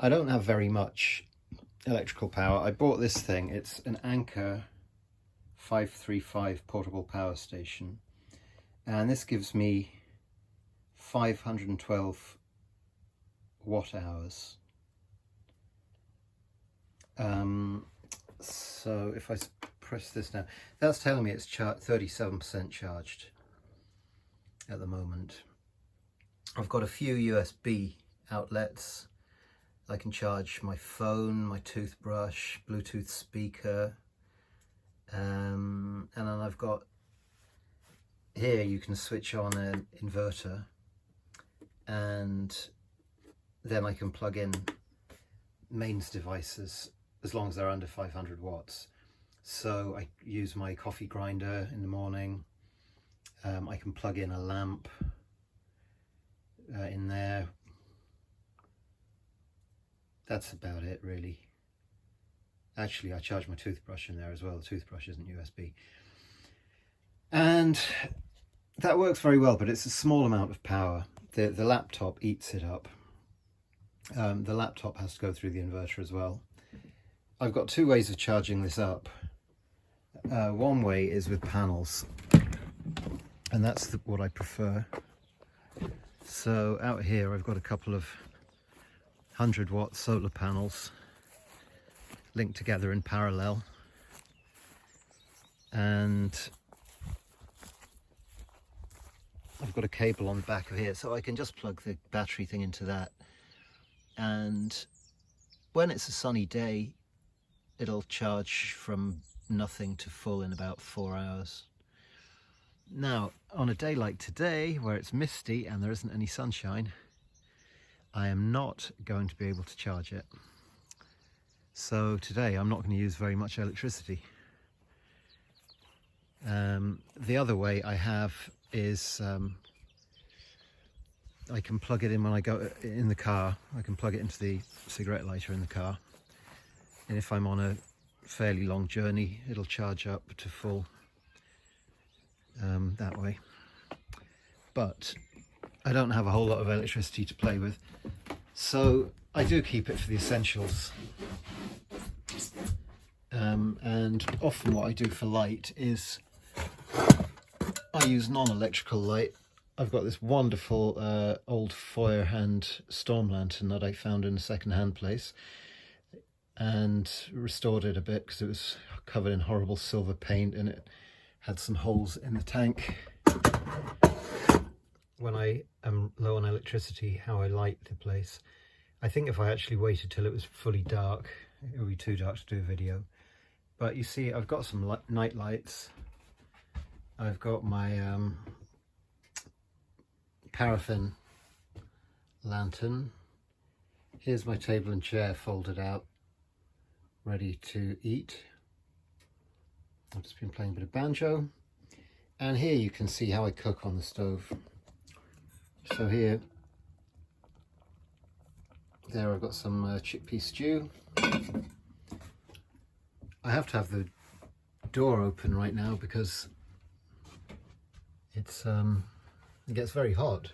I don't have very much electrical power. I bought this thing. It's an Anker 535 portable power station, and this gives me 512 watt hours. So if I press this now, that's telling me it's 37% charged at the moment. I've got a few USB outlets. I can charge my phone, my toothbrush, Bluetooth speaker, and then I've got here you can switch on an inverter, and then I can plug in mains devices as long as they're under 500 watts. So I use my coffee grinder in the morning. I can plug in a lamp in there. That's about it, really. Actually, I charge my toothbrush in there as well. The toothbrush isn't USB. And that works very well, but it's a small amount of power. The laptop eats it up. The laptop has to go through the inverter as well. I've got two ways of charging this up. One way is with panels, and that's what I prefer. So out here I've got a couple of 100-watt solar panels linked together in parallel, and I've got a cable on the back of here, so I can just plug the battery thing into that, and when it's a sunny day it'll charge from nothing to full in about 4 hours. Now, on a day like today, where it's misty and there isn't any sunshine, I am not going to be able to charge it. So today I'm not going to use very much electricity. The other way I have is I can plug it in when I go in the car. I can plug it into the cigarette lighter in the car, and if I'm on a fairly long journey it'll charge up to full that way. But I don't have a whole lot of electricity to play with, so I do keep it for the essentials. And often what I do for light is I use non-electrical light. I've got this wonderful old Feuerhand storm lantern that I found in a second-hand place and restored it a bit because it was covered in horrible silver paint and it had some holes in the tank. When I am low on electricity, how I light the place, I think if I actually waited till it was fully dark, it would be too dark to do a video. But you see, I've got some night lights. I've got my paraffin lantern. Here's my table and chair folded out, ready to eat. I've just been playing a bit of banjo. And here you can see how I cook on the stove. So here, there I've got some chickpea stew. I have to have the door open right now because it gets very hot.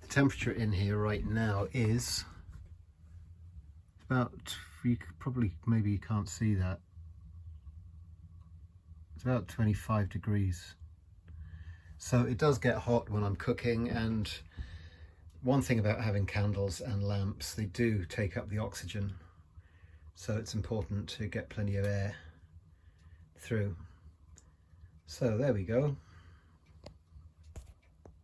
The temperature in here right now is about, you could probably, maybe you can't see that, it's about 25 degrees. So it does get hot when I'm cooking, and one thing about having candles and lamps, they do take up the oxygen, so it's important to get plenty of air through. So there we go.